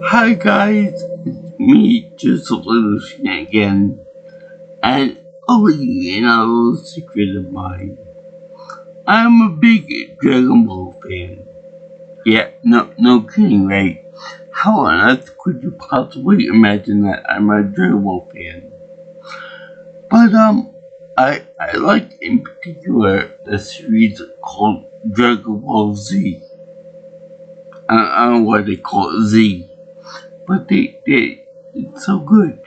Hi guys, it's me, just a little again, and you a little secret of mine. I'm a big Dragon Ball fan. Yeah, no kidding, right? How on earth could you possibly imagine that I'm a Dragon Ball fan? But I like in particular the series called Dragon Ball Z. I don't know why they call it Z, but it's so good.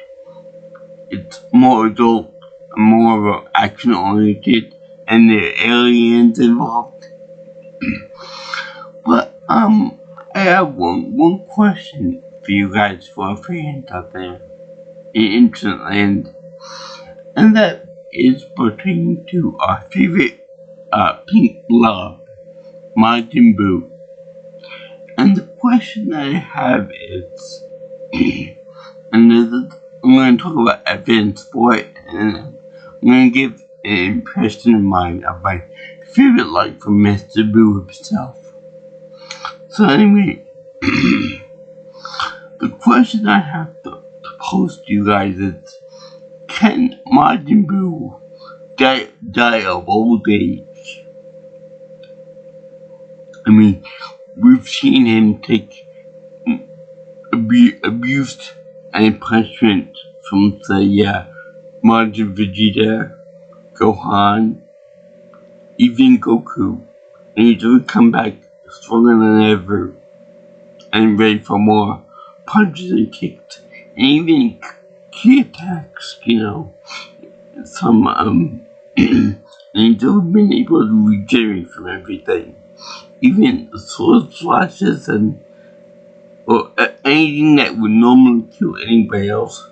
It's more adult, more action oriented, and there are aliens involved. But I have one question for you guys, for fans out there in Internet Land, and that is pertaining to our favorite pink love, Majin Buu. And the question I have is, and I'm going to talk about evidence for it, and I'm going to give an impression of mine of my favorite life from Mr. Boo himself. So anyway, the question I have to pose to you guys is, can Majin Buu die of old age? I mean, we've seen him take abuse and punishment from, say, Majin Vegeta, Gohan, even Goku, and he would come back stronger than ever and ready for more punches and kicks, and even key attacks, some, and he's always been able to regenerate from everything, even sword slashes or anything that would normally kill anybody else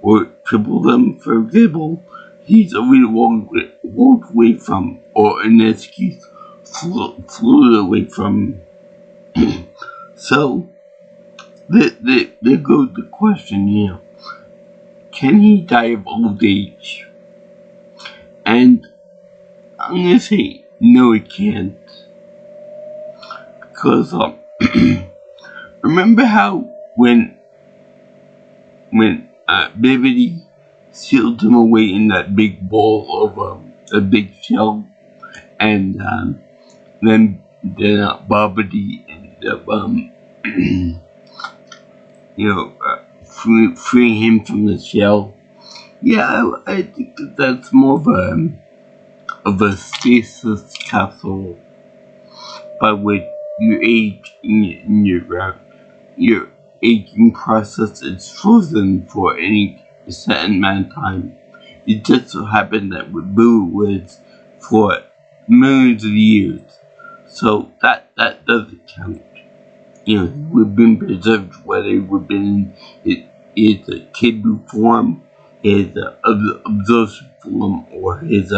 or cripple them, for example, he's already walked away from, or in this case, flew away from. So, there goes the question, can he die of old age? And I'm gonna say, no he can't. Because, remember how when Bibbidi sealed him away in that big ball of a big shell, and then Bobbidi ended up freeing him from the shell. Yeah, I think that's more of a stasis capsule by which you age in your aging process is frozen for any certain amount of time. It just so happened that with Boo was for millions of years, so that doesn't count. We've been preserved, whether it would have been his kid Boo form, his absorption form, or his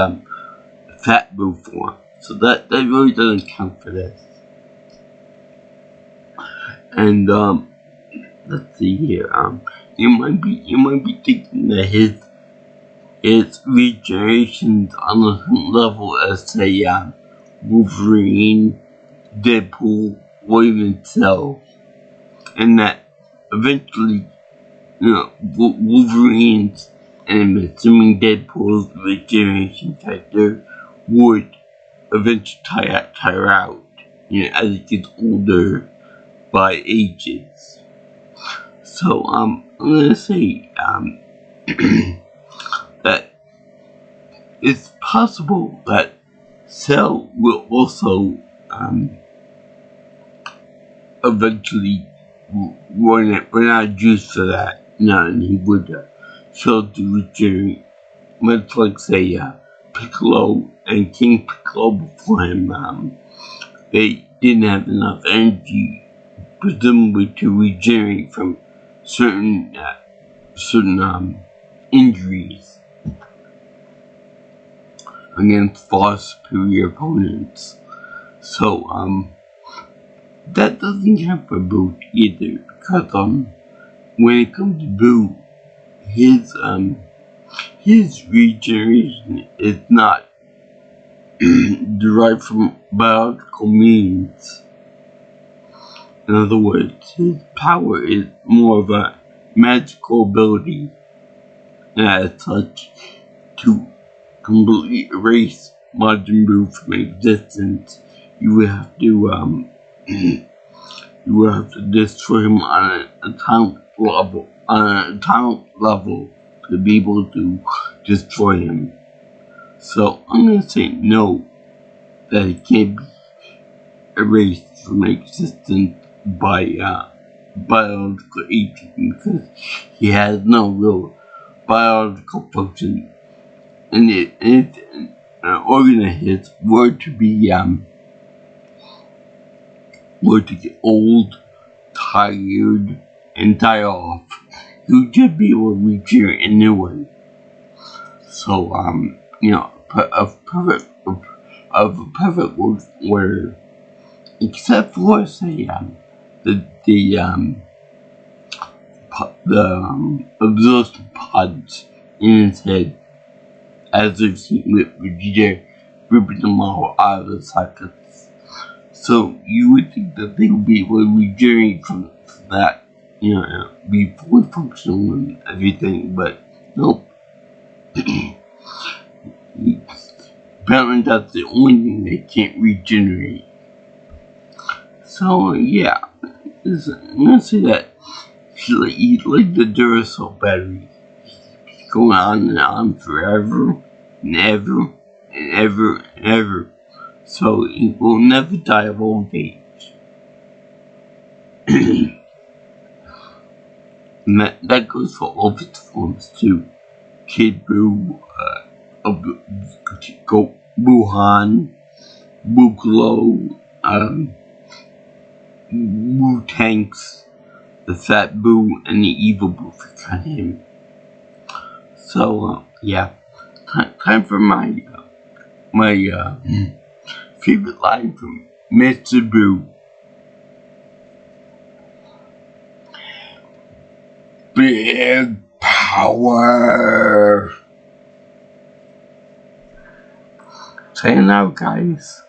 fat Boo form. So that really doesn't count for this. And let's see here. You might be thinking that his regeneration's on the same level as, say, Wolverine, Deadpool, or even Cell, and that eventually, Wolverine's, and I'm assuming Deadpool's regeneration factor would eventually tire out, as he gets older by ages. So, I'm gonna say, that it's possible that Cell will also, eventually run out of juice for that, and he would fail to regenerate, much like, say, Piccolo and King Piccolo before him. They didn't have enough energy, presumably, to regenerate from certain injuries against far superior opponents. So, that doesn't count for Boo either, because when it comes to Boo, his regeneration is not derived from biological means. In other words, his power is more of a magical ability, and as such, to completely erase Majin Buu from existence, you would have to you would have to destroy him on an atomic level to be able to destroy him. So I'm gonna say no, that he can't be erased from existence by biological aging, because he has no real biological function. And if an organ of his were to get old, tired, and die off, he would just be able to regenerate a new one. So of a perfect world where, except for say the absorption pods in his head, as we've seen with Vegeta ripping them all out of the sockets. So you would think that they would be able to regenerate from that, be fully functional and everything, but nope. Apparently that's the only thing they can't regenerate. So yeah, I'm gonna say that he's like the Duracell battery. He's going on and on forever and ever and ever and ever. So he will never die of old age. And that goes for all of its forms too. Kid Buu, Wuhan, Buglo, Wu Tanks, the Fat Buu, and the Evil Buu for him. So yeah, time for my favorite line from Mr. Buu. Big power. Saying out, guys.